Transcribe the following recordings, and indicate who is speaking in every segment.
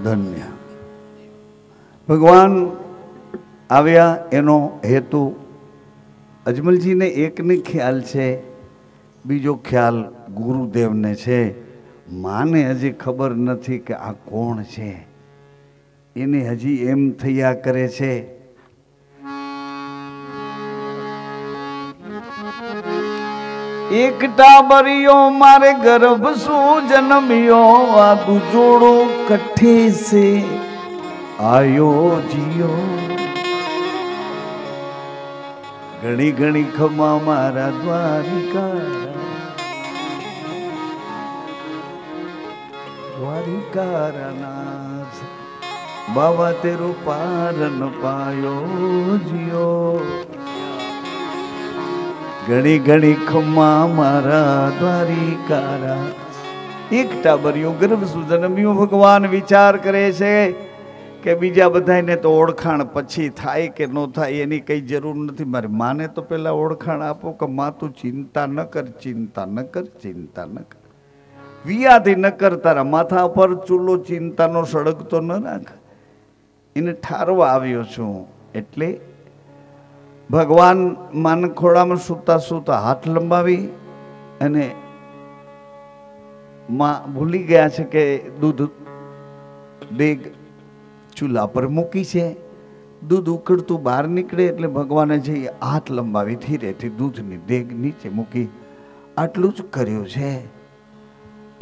Speaker 1: ધન્ય. ભગવાન આવ્યા એનો હેતુ અજમલજીને એકને ખ્યાલ છે, બીજો ખ્યાલ ગુરુદેવને છે. માને હજી ખબર નથી કે આ કોણ છે, એને હજી એમ થયા કરે છે એકટા બરિયો મારે ગર્ભ શું જન્મ્યો, આ દુજોડો કઠે છે આયો જીયો. ઘણી ઘણી ખમા મારા દ્વારિકાનાથ, બાબા તેરો પારન પાયો જીયો. ઘણી ઘણી ખમા મારા દ્વારિકારા. એકટા બરિયો ગર્ભ શું જન્મ્યો. ભગવાન વિચાર કરે છે કે બીજા બધાને તો ઓળખાણ પછી થાય કે ન થાય એની કઈ જરૂર નથી. મારી માને તો પેલા ઓળખાણ આપો કે માં તું ચિંતા ન કર, ચિંતા ન કર, ચિંતા ન કર. વિયાથી ન કર, તારા માથા પર ચૂલો ચિંતાનો સળગતો ન રાખ. એને ઠારવા આવ્યો છું. એટલે ભગવાન માન ખોળામાં સૂતા સૂતા હાથ લંબાવી અને માં ભૂલી ગયા છે કે દૂધ દેગ ચૂલા પર મૂકી છે. દૂધ ઉકળતું બહાર નીકળે એટલે ભગવાને જે હાથ લંબાવી ધીરેથી દૂધની દેગ નીચે મૂકી. આટલું જ કર્યું છે.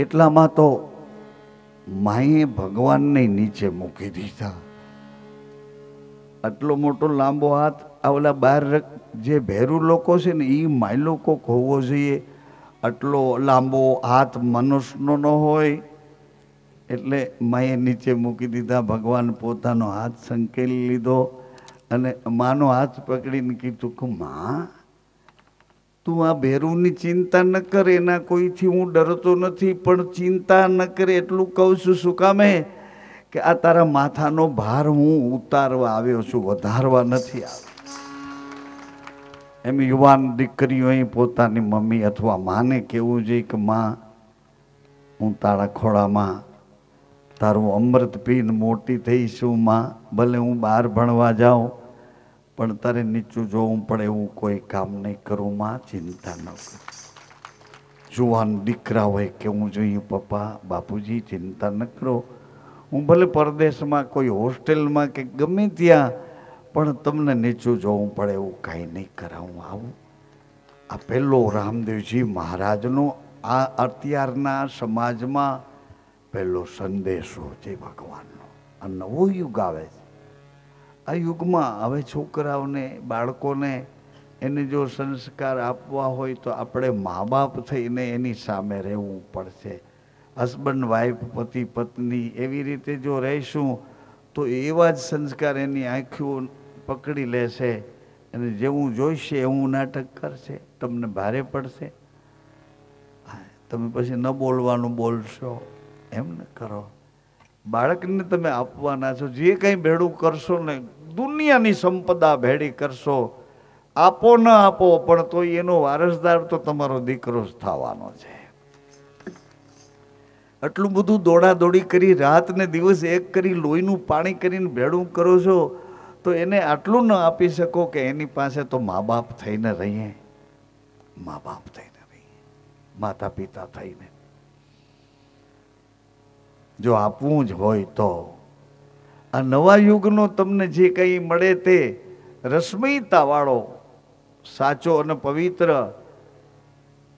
Speaker 1: એટલામાં તો માએ ભગવાનને નીચે મૂકી દીધા. આટલો મોટો લાંબો હાથ આવલા બહાર જે ભેરું લોકો છે ને એ માયલો કોક હોવો જોઈએ. આટલો લાંબો હાથ મનુષ્યનો ન હોય એટલે માએ નીચે મૂકી દીધા. ભગવાન પોતાનો હાથ સંકેલી લીધો અને માનો હાથ પકડીને કીધું કે માં તું આ ભેરુની ચિંતા ન કર, એના કોઈથી હું ડરતો નથી, પણ ચિંતા ન કરે એટલું કહું છું. શું કામે કે આ તારા માથાનો ભાર હું ઉતારવા આવ્યો છું, વધારવા નથી આવ્યો. એમ યુવાન દીકરીઓએ પોતાની મમ્મી અથવા માને કહેવું જોઈએ કે માં હું તારા ખોળામાં તારું અમૃત પીને મોટી થઈશું. માં ભલે હું બહાર ભણવા જાઉં પણ તારે નીચું જોવું પડે એવું કોઈ કામ નહીં કરું. માં ચિંતા ન કર. જુવાન દીકરા હોય કેવું જોઈએ પપ્પા બાપુજી ચિંતા ન કરો, હું ભલે પરદેશમાં કોઈ હોસ્ટેલમાં કે ગમે ત્યાં પણ તમને નીચું જોવું પડે એવું કાંઈ નહીં કરાવું આવું. આ પહેલો રામદેવજી મહારાજનો આ અત્યારના સમાજમાં પહેલો સંદેશો છે ભગવાનનો. આ નવો યુગ આવે છે. આ યુગમાં હવે છોકરાઓને બાળકોને એને જો સંસ્કાર આપવા હોય તો આપણે મા બાપ થઈને એની સામે રહેવું પડશે. હસબન્ડ વાઈફ પતિ પત્ની એવી રીતે જો રહીશું તો એવા જ સંસ્કાર એની આંખો પકડી લેશે અને જેવું જોઈશે એવું નાટક કરશે. તમને ભારે પડશે. તમે પછી ન બોલવાનું બોલશો, એમ ન કરો. બાળકને તમે આપવાના છો. જે કંઈ ભેડું કરશો ને દુનિયાની સંપદા ભેડી કરશો, આપો ન આપો પણ તો એનો વારસદાર તો તમારો દીકરો જ થવાનો છે. આટલું બધું દોડાદોડી કરી રાત ને દિવસ એક કરી લોહીનું પાણી કરીને ભેડું કરો છો તો એને આટલું ન આપી શકો કે એની પાસે તો મા બાપ થઈને રહીએ. મા બાપ થઈને રહીએ, માતા પિતા થઈને જો આપવું જ હોય તો આ નવા યુગનો તમને જે કંઈ મળે તે રશ્મિતા વાળો સાચો અને પવિત્ર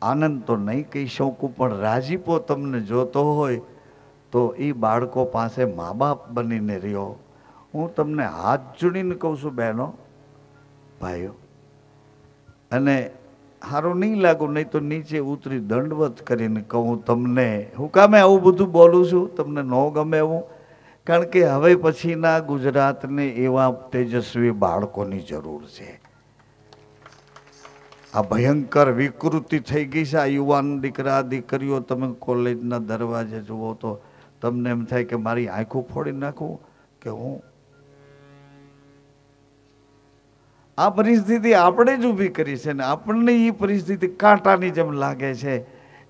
Speaker 1: આનંદ તો નહીં કહી શકું પણ રાજીપો તમને જોતો હોય તો એ બાળકો પાસે મા બાપ બનીને રહ્યો. હું તમને હાથ જોડીને કહું છું બહેનો ભાઈઓ, અને સારું નહીં લાગુ નહીં તો નીચે ઉતરી દંડવત કરીને કહું તમને. હું કામે આવું બધું બોલું છું? તમને ન ગમે એવું? કારણ કે હવે પછીના ગુજરાતને એવા તેજસ્વી બાળકોની જરૂર છે. આ ભયંકર વિકૃતિ થઈ ગઈ છે. આ યુવાન દીકરા દીકરીઓ તમે કોલેજના દરવાજે જુઓ તો તમને એમ થાય કે મારી આંખો ફોડી નાખું કે હું. આ પરિસ્થિતિ આપણે જ ઊભી કરી છે ને આપણને એ પરિસ્થિતિ કાંટાની જેમ લાગે છે.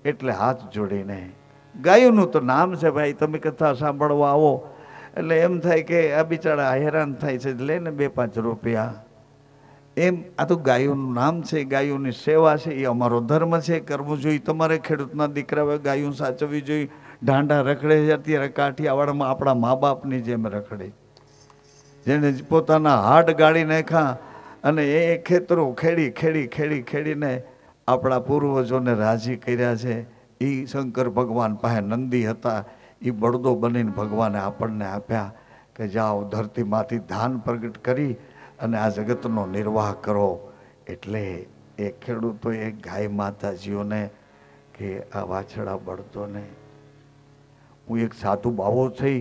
Speaker 1: એટલે હાથ જોડીને ગાયોનું તો નામ છે ભાઈ. તમે કથા સાંભળવા આવો એટલે એમ થાય કે આ બિચારા હેરાન થાય છે, લે ને 2-5 રૂપિયા. એમ આ તો ગાયોનું નામ છે, ગાયોની સેવા છે, એ અમારો ધર્મ છે, કરવું જોઈએ. તમારે ખેડૂતના દીકરા ગાયું સાચવવી જોઈએ. ઢાંઢા રખડે છે અત્યારે કાઠિયાવાડમાં આપણા મા બાપની જેમ રખડે, જેને પોતાના હાડ ગાળી નાખ્યા અને એ ખેતરો ખેડીને આપણા પૂર્વજોને રાજી કર્યા છે. એ શંકર ભગવાન પાસે નંદી હતા, એ બળદો બનીને ભગવાને આપણને આપ્યા કે જાઓ ધરતીમાંથી ધાન પ્રગટ કરી અને આ જગતનો નિર્વાહ કરો. એટલે એ ખેડૂતોએ ગાય માતાજીઓને કે આ વાછડા બળદોને, હું એક સાધુ બાવો થઈ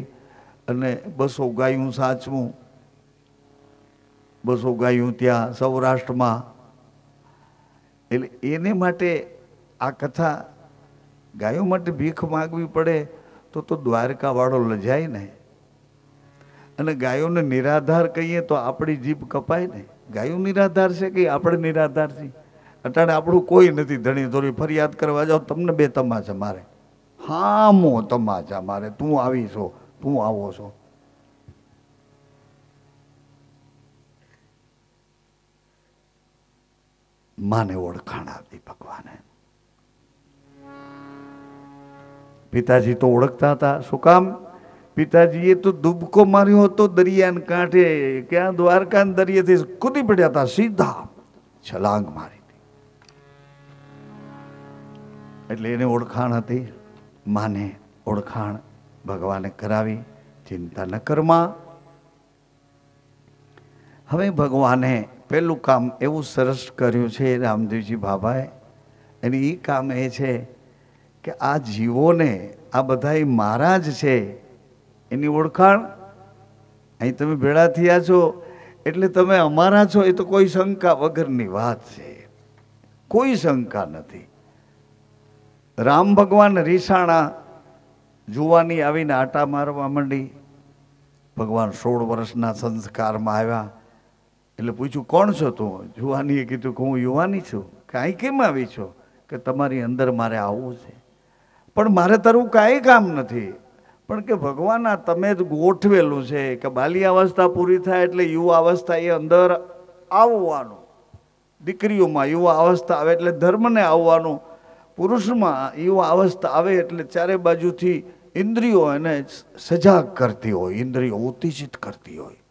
Speaker 1: અને 200 ગાયું સાચવું, 200 ગાયું ત્યાં સૌરાષ્ટ્રમાં. એટલે એને માટે આ કથા, ગાયો માટે ભીખ માગવી પડે તો દ્વારકા વાળો લજાય ને. અને ગાયોને નિરાધાર કહીએ તો આપણી જીભ કપાય ને. ગાયો નિરાધાર છે કે આપણે નિરાધાર છીએ? અટાણે આપણું કોઈ નથી. ધણી ધોરી ફરિયાદ કરવા જાઓ તમને 2 તમાચા મારે, હામો તમાચા મારે, તું આવી છો, તું આવો છો. માને ઓળખાણ આપી ભગવાને. પિતાજી તો ઓળખતા હતા. શું કામ? પિતાજીએ તો દુબકો માર્યો હતો દરિયાના કાંઠે, ક્યાં દ્વારકાના દરિયેથી કૂદી પડ્યા હતા, સીધા છલાંગ મારી હતી. એટલે એને ઓળખાણ હતી. માને ઓળખાણ ભગવાને કરાવી. ચિંતા ન કરમાં. હવે ભગવાને પેલું કામ એવું સરસ કર્યું છે રામદેવજી બાબાએ, અને એ કામ એ છે કે આ જીવોને, આ બધા મારા જ છે એની ઓળખાણ. અહીં તમે ભેળા થયા છો એટલે તમે અમારા છો, એ તો કોઈ શંકા વગરની વાત છે, કોઈ શંકા નથી. રામ ભગવાન રીસાણા, જુવાની આવીને આટા મારવા માંડી. ભગવાન 16 વર્ષના સંસ્કારમાં આવ્યા એટલે પૂછ્યું કોણ છો તું? જુવાનીએ કીધું કે હું યુવાની છું. કાંઈ કેમ આવી છો? કે તમારી અંદર મારે આવવું છે, પણ મારે તારું કાંઈ કામ નથી. પણ કે ભગવાન આ તમે જ ગોઠવેલું છે કે બાલી અવસ્થા પૂરી થાય એટલે યુવા અવસ્થા એ અંદર આવવાનું. દીકરીઓમાં યુવા અવસ્થા આવે એટલે ધર્મને આવવાનું. પુરુષમાં યુવા અવસ્થા આવે એટલે ચારે બાજુથી ઇન્દ્રિયો એને સજાગ કરતી હોય, ઇન્દ્રિયો ઉત્તેજિત કરતી હોય.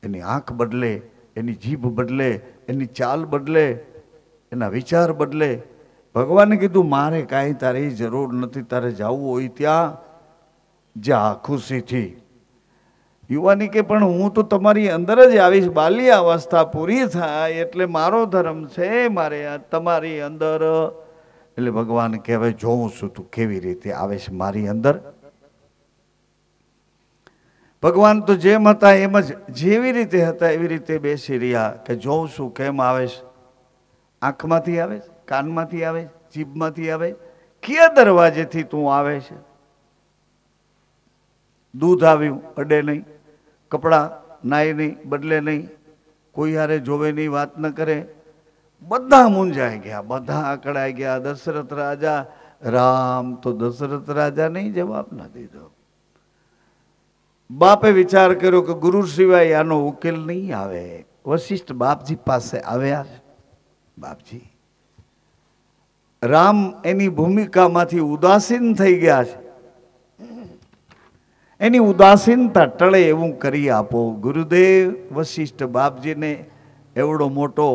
Speaker 1: એની આંખ બદલે, એની જીભ બદલે, એની ચાલ બદલે, એના વિચાર બદલે. ભગવાને કીધું મારે કાંઈ તારી જરૂર નથી, તારે જવું હોય ત્યાં જા ખુશીથી. યુવાની કે પણ હું તો તમારી અંદર જ આવીશ, બાલ્ય અવસ્થા પૂરી થાય એટલે મારો ધર્મ છે મારે તમારી અંદર. એટલે ભગવાન કહેવાય જોઉં છું તું કેવી રીતે આવે છે મારી અંદર. ભગવાન તો જેમ હતા એમ જ, જેવી રીતે હતા એવી રીતે બેસી રહ્યા કે જોઉં છું કેમ આવે છે. આંખમાંથી આવે છે, કાનમાંથી આવે, જીભમાંથી આવે, કયા દરવાજેથી તું આવે છે? દૂધ આવ્યું અડે નહીં, કપડાં નાય નહીં, બદલે નહીં, કોઈ હારે જોવે નહીં, વાત ન કરે. બધા મૂંઝાઈ ગયા, બધા આકળાઈ ગયા. દશરથ રાજા, રામ તો દશરથ રાજા નહીં જવાબ ના દીધો. બાપે વિચાર કર્યો કે ગુરુ સિવાય આનો ઉકેલ નહીં આવે. વશિષ્ઠ બાપજી પાસે આવ્યા. બાપજી, રામ એની ભૂમિકામાંથી ઉદાસીન થઈ ગયા છે, એની ઉદાસીનતા ટળે એવું કરી આપો. ગુરુદેવ વશિષ્ઠ બાપજીને એવડો મોટો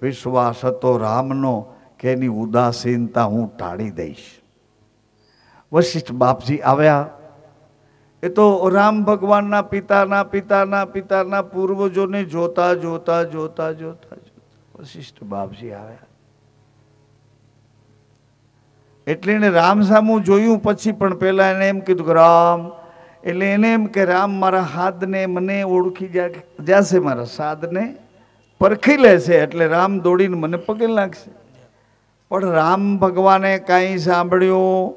Speaker 1: વિશ્વાસ હતો રામનો કે એની ઉદાસીનતા હું ટાળી દઈશ. વશિષ્ઠ બાપજી આવ્યા. એ તો રામ ભગવાનના પિતાના પિતાના પિતાના પૂર્વજોને જોતા જોતા જોતા જોતા વશિષ્ઠ બાપજી આવ્યા. એટલે એને રામ સામું જોયું. પછી પણ પેલા એને એમ કીધું કે રામ, એટલે એને એમ કે રામ મારા હાથને મને ઓળખી જશે, મારા સાધને પરખી લેશે એટલે રામ દોડીને મને પગે લાગશે. પણ રામ ભગવાને કાંઈ સાંભળ્યું.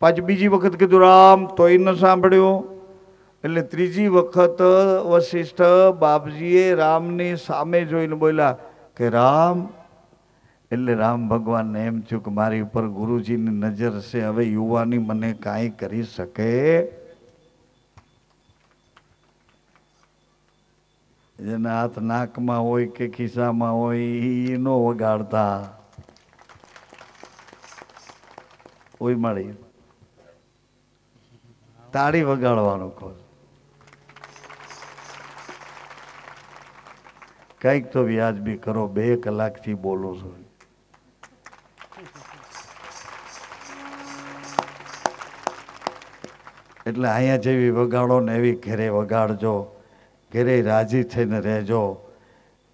Speaker 1: પાછી બીજી વખત કીધું રામ, તોય ન સાંભળ્યું. એટલે ત્રીજી વખત વશિષ્ઠ બાપજીએ રામની સામે જોઈને બોલ્યા કે રામ. એટલે રામ ભગવાનને એમ થયું કે મારી ઉપર ગુરુજીની નજર છે, હવે યુવાની મને કાંઈ કરી શકે. જેના હાથ નાકમાં હોય કે ખિસ્સામાં હોય એ ન વગાડતા. ઓય માળી તાળી વગાડવાનું કહો. કઈક તો વ્યાજબી કરો, 2 કલાકથી બોલો છો. એટલે અહીંયા જેવી વગાડો ને એવી ઘરે વગાડજો, ઘરે રાજી થઈને રહેજો.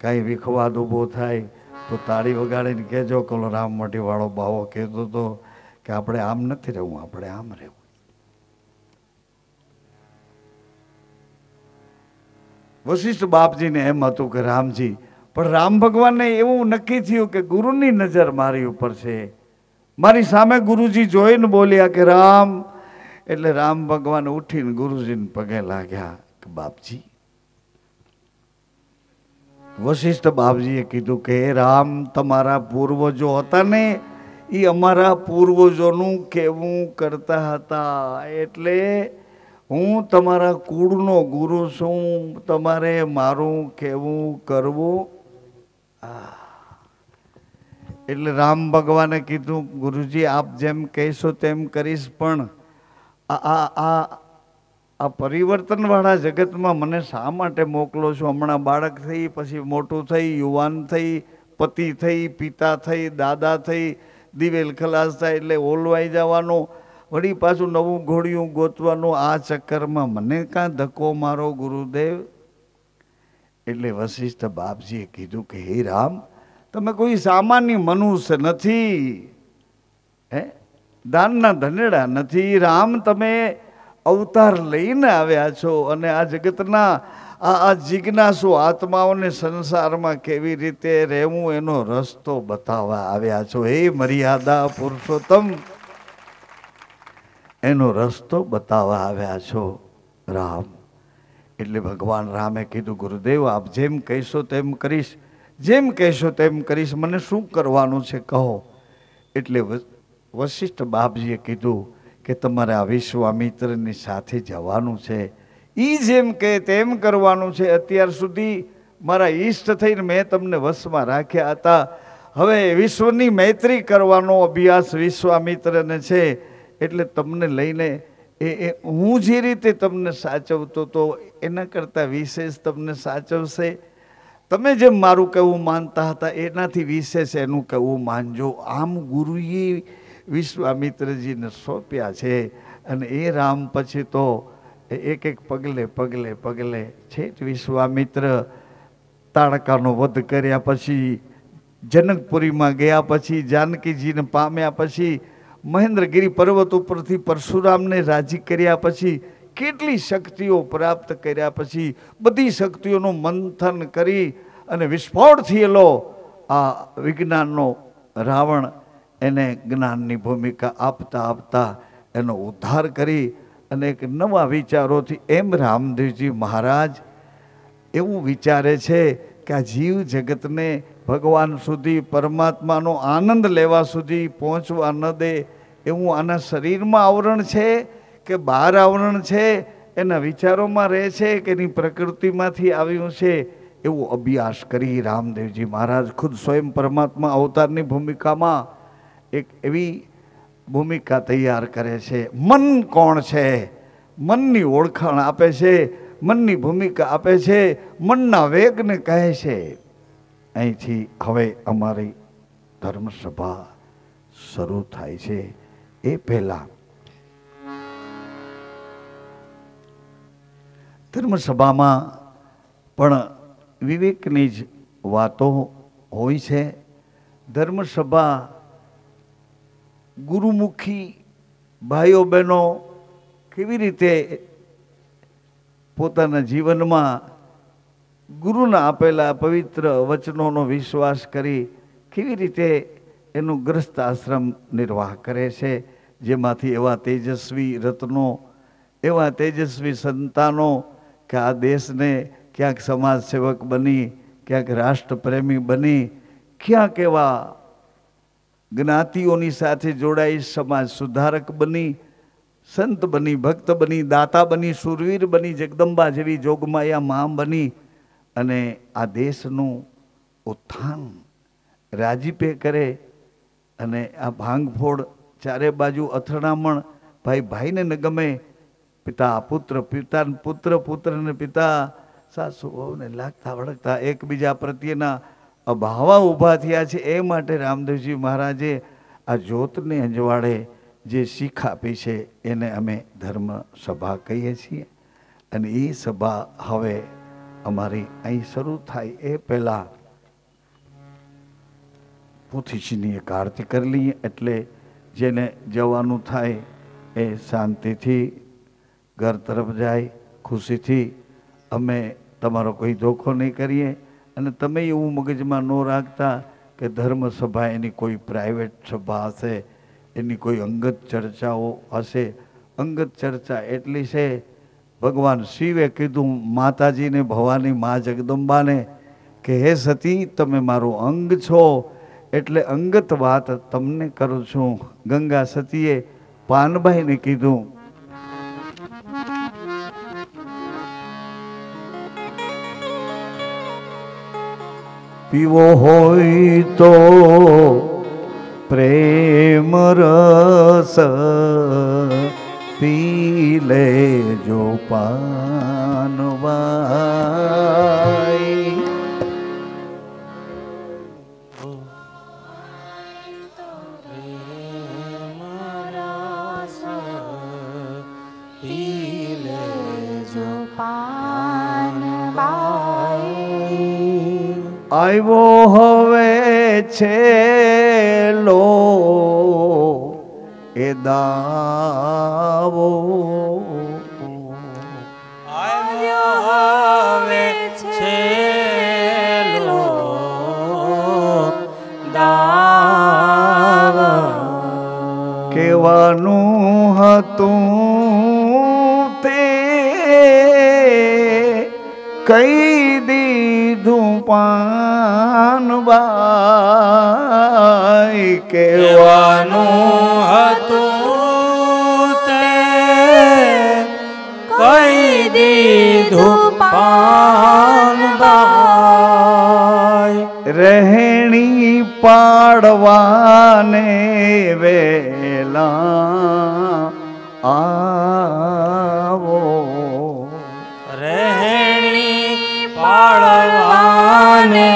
Speaker 1: કાંઈ વિખવાદ ઊભો થાય તો તાળી વગાડીને કહેજો કે ઓલો રામમઢી વાળો બાવો કહેતો હતો કે આપણે આમ નથી રહેવું, આપણે આમ રહેવું. વશિષ્ઠ બાપજીને એમ હતું કે રામજી, પણ રામ ભગવાનને એવું નક્કી થયું કે ગુરુની નજર મારી ઉપર છે. મારી સામે ગુરુજી જોઈને બોલ્યા કે રામ. એટલે રામ ભગવાન ઉઠીને ગુરુજીને પગે લાગ્યા કે બાપજી. વશિષ્ઠ બાપજીએ કીધું કે હે રામ, તમારા પૂર્વજો હતા ને એ અમારા પૂર્વજોનું કેવું કરતા હતા, એટલે હું તમારા કુળનો ગુરુ છું, તમારે મારું કેવું કરવું. એટલે રામ ભગવાને કીધું ગુરુજી આપ જેમ કહેશો તેમ કરીશ, પણ આ પરિવર્તન વાળા જગતમાં મને શા માટે મોકલો છો? હમણાં બાળક થઈ, પછી મોટું થઈ, યુવાન થઈ, પતિ થઈ, પિતા થઈ, દાદા થઈ, દિવેલ ખલાસ થાય એટલે ઓલવાઈ જવાનું, વળી પાછું નવું ઘોડિયું ગોતવાનું. આ ચક્કરમાં મને કાં ધક્કો મારો ગુરુદેવ? એટલે વશિષ્ઠ બાપજીએ કીધું કે હે રામ, તમે કોઈ સામાન્ય મનુષ્ય નથી, હે દાનના ધનેડા નથી. રામ, તમે અવતાર લઈને આવ્યા છો અને આ જગતના આ જિજ્ઞાસુ આત્માઓને સંસારમાં કેવી રીતે રહેવું એનો રસ્તો બતાવવા આવ્યા છો. હે મર્યાદા પુરુષોત્તમ, એનો રસ્તો બતાવવા આવ્યા છો રામ. એટલે ભગવાન રામે કીધું ગુરુદેવ આપ જેમ કહેશો તેમ કરીશ, જેમ કહેશો તેમ કરીશ, મને શું કરવાનું છે કહો. એટલે વશિષ્ઠ બાપજીએ કીધું કે તમારે આ વિશ્વામિત્રની સાથે જવાનું છે, એ જેમ કે તેમ કરવાનું છે. અત્યાર સુધી મારા ઈષ્ટ થઈને મેં તમને વશમાં રાખ્યા હતા, હવે વિશ્વની મૈત્રી કરવાનો અભ્યાસ વિશ્વામિત્રને છે. એટલે તમને લઈને હું જે રીતે તમને સાચવતો તો એના કરતાં વિશેષ તમને સાચવશે. તમે જેમ મારું કહેવું માનતા હતા એનાથી વિશેષ એનું કહેવું માનજો. આમ ગુરુએ વિશ્વામિત્રજીને સોંપ્યા છે. અને એ રામ પછી તો એક એક પગલે પગલે પગલે છેક વિશ્વામિત્ર તાડકાનો વધ કર્યા પછી, જનકપુરીમાં ગયા પછી, જાનકીજીને પામ્યા પછી, મહેન્દ્રગીરી પર્વત ઉપરથી પરશુરામને રાજી કર્યા પછી, કેટલી શક્તિઓ પ્રાપ્ત કર્યા પછી, બધી શક્તિઓનું મંથન કરી અને વિસ્ફોટ થયેલો આ વિજ્ઞાનનો રાવણ એને જ્ઞાનની ભૂમિકા આપતા આપતા એનો ઉદ્ધાર કરી અને એક નવા વિચારોથી એમ રામદેવજી મહારાજ એવું વિચારે છે કે આ જીવ જગતને ભગવાન સુધી, પરમાત્માનો આનંદ લેવા સુધી પહોંચવા ન દે એવું આના શરીરમાં આવરણ છે કે બહાર આવરણ છે, એના વિચારોમાં રહે છે કે એની પ્રકૃતિમાંથી આવ્યું છે, એવો અભ્યાસ કરી રામદેવજી મહારાજ ખુદ સ્વયં પરમાત્મા અવતારની ભૂમિકામાં એક એવી ભૂમિકા તૈયાર કરે છે. મન કોણ છે? મનની ઓળખાણ આપે છે, મનની ભૂમિકા આપે છે, મનના વેગને કહે છે. અહીંથી હવે અમારી ધર્મસભા શરૂ થાય છે. એ પહેલા ધર્મસભામાં પણ વિવેકની જ વાતો હોય છે. ધર્મસભા ગુરુમુખી ભાઈઓ બહેનો કેવી રીતે પોતાના જીવનમાં ગુરુના આપેલા પવિત્ર વચનોનો વિશ્વાસ કરી કેવી રીતે એનું ગ્રસ્ત આશ્રમ નિર્વાહ કરે છે, જેમાંથી એવા તેજસ્વી રત્નો, એવા તેજસ્વી સંતાનો કે આ દેશને ક્યાંક સમાજ સેવક બની, ક્યાંક રાષ્ટ્રપ્રેમી બની, ક્યાંક એવા જ્ઞાતિઓની સાથે જોડાઈ સમાજ સુધારક બની, સંત બની, ભક્ત બની, દાતા બની, સુરવીર બની, જગદંબા જેવી જોગમાયા મા બની અને આ દેશનું ઉત્થાન રાજીપે કરે અને આ ભાંગફોડ ચારે બાજુ અથડામણ ભાઈ ભાઈને ન ગમે, પિતા પુત્ર, પિતા પુત્ર, પુત્રને પિતા, સાસુ વહુને લાગતા વળગતા એકબીજા પ્રત્યેના અભાવા ઊભા થયા છે. એ માટે રામદેવજી મહારાજે આ જ્યોતને અંજવાળે જે શીખ આપી છે એને અમે ધર્મ સભા કહીએ છીએ. અને એ સભા હવે અમારી અહીં શરૂ થાય એ પહેલાં પોથીજીની એક આરતી કરી લઈએ, એટલે જેને જવાનું થાય એ શાંતિથી ઘર તરફ જાય, ખુશીથી. અમે તમારો કોઈ ધોખો નહીં કરીએ અને તમે એવું મગજમાં ન રાખતા કે ધર્મ સભા એની કોઈ પ્રાઇવેટ સભા હશે, એની કોઈ અંગત ચર્ચાઓ હશે. અંગત ચર્ચા એટલી છે, ભગવાન શિવે કીધું માતાજીને, ભવાની મા જગદંબાને કે હે સતી તમે મારું અંગ છો, એટલે અંગત વાત તમને કરું છું. ગંગા સતીએ પાનભાઈને કીધું પીવો હોય તો પ્રેમ રસ પી લેજો પાનવાઈ. આવ્યો હવે છેલ્લો એ દાવો,
Speaker 2: આવ્યો હવે છેલ્લો દાવો.
Speaker 1: કહેવાનું હતું તે કહી દીધું પાનબાઈ.
Speaker 2: કહેવાનું હતું તે કહી દીધું પાનબાઈ.
Speaker 1: રહેણી પાડવાને વેલા આવો,
Speaker 2: રહેણી પાડવાને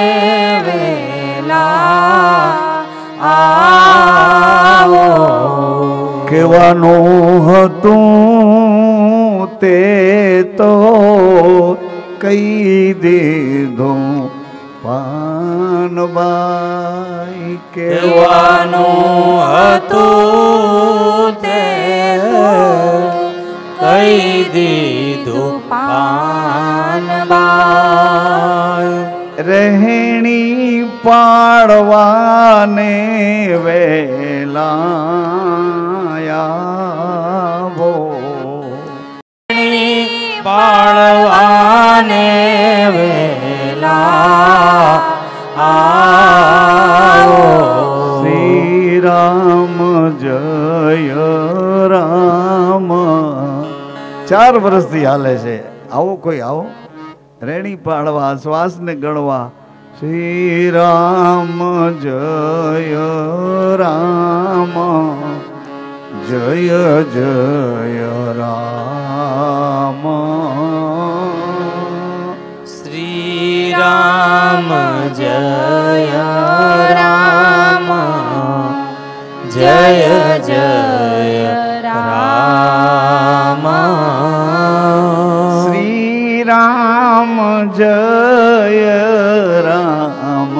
Speaker 2: વેલા આવો.
Speaker 1: કહેવાનું હતું તે તો કહી દીધું પાનબાઈ.
Speaker 2: કહેવાનું હતું તે કહી દીધું પાનબાઈ.
Speaker 1: રહેણી પાડવાને વેલા આવો,
Speaker 2: પાડવાને વેલા આવો.
Speaker 1: શ્રી રામ જય રામ 4 વર્ષથી હાલે છે. આવો કોઈ આવો, રેણી પાડવા, શ્વાસને ગણવા. શ્રી રામ જય રામ, જય જય રામ.
Speaker 2: શ્રી રામ જય રામ, જય જય રામ.
Speaker 1: શ્રી રામ જય રામ,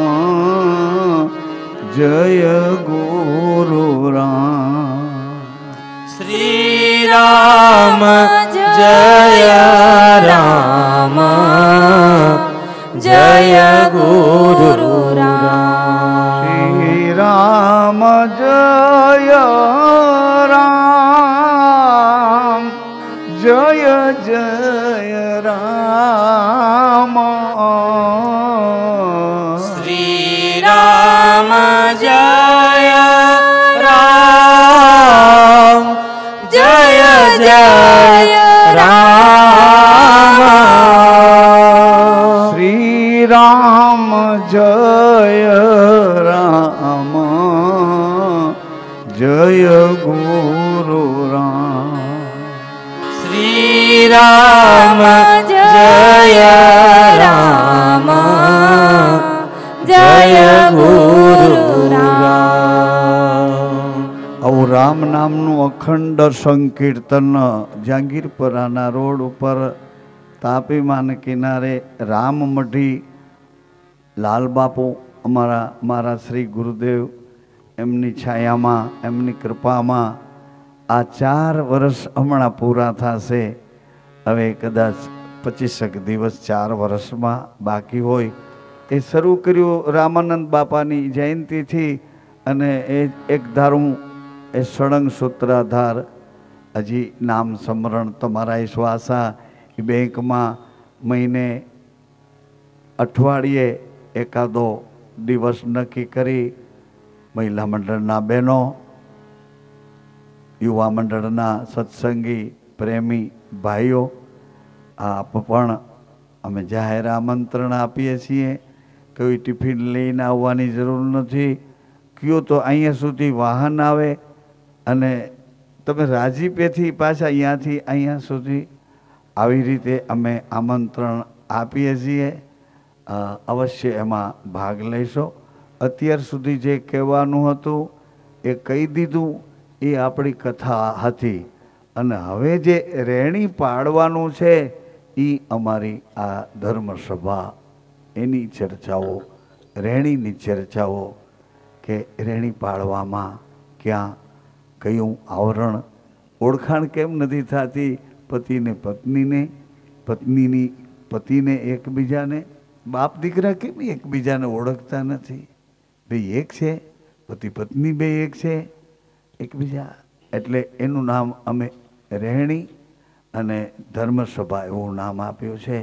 Speaker 1: જય ગુરુ રામ.
Speaker 2: શ્રી રામ જય રામ, જય ગુરુ રામ.
Speaker 1: શ્રી રામ જય રામ, જય જય રામ.
Speaker 2: શ્રી રામ જય રામ, જય જય રામ.
Speaker 1: શ્રી
Speaker 2: રામ જય રામ જય ગુરુ રામ.
Speaker 1: આવું રામ નામનું અખંડ સંકીર્તન જહાંગીરપરાના રોડ ઉપર તાપીમાન કિનારે રામમઢી લાલબાપુ મારા શ્રી ગુરુદેવ એમની છાયામાં એમની કૃપામાં આ 4 વર્ષ હમણાં પૂરા થશે. હવે કદાચ 25 દિવસ 4 વર્ષમાં બાકી હોય. એ શરૂ કર્યું રામાનંદ બાપાની જયંતિથી અને એ એક ધારું એ સળંગ સૂત્રાધાર હજી નામ સ્મરણ તમારા શ્વાસા એ બેંકમાં મહિને અઠવાડિયે એકાદો દિવસ નક્કી કરી મહિલા મંડળના બહેનો યુવા મંડળના સત્સંગી પ્રેમી ભાઈઓ આપ પણ અમે જાહેર આમંત્રણ આપીએ છીએ. કોઈ ટિફિન લઈને આવવાની જરૂર નથી. કયો તો અહીંયા સુધી વાહન આવે અને તમે રાજીપેથી પાછા અહીંયાથી અહીંયા સુધી આવી રીતે અમે આમંત્રણ આપીએ છીએ. અવશ્ય એમાં ભાગ લેશો. અત્યાર સુધી જે કહેવાનું હતું એ કહી દીધું. એ આપણી કથા હતી અને હવે જે રહેણી પાડવાનું છે એ અમારી આ ધર્મસભા એની ચર્ચાઓ રહેણીની ચર્ચાઓ કે રહેણી પાડવામાં ક્યાં કયું આવરણ ઓળખાણ કેમ નથી થતી પતિને પત્નીને પત્નીની પતિને એકબીજાને બાપ દીકરા કેમ એકબીજાને ઓળખતા નથી. બે એક છે પતિ પત્ની બે એક છે એકબીજા એટલે એનું નામ અમે રહેણી અને ધર્મસભા એવું નામ આપ્યું છે.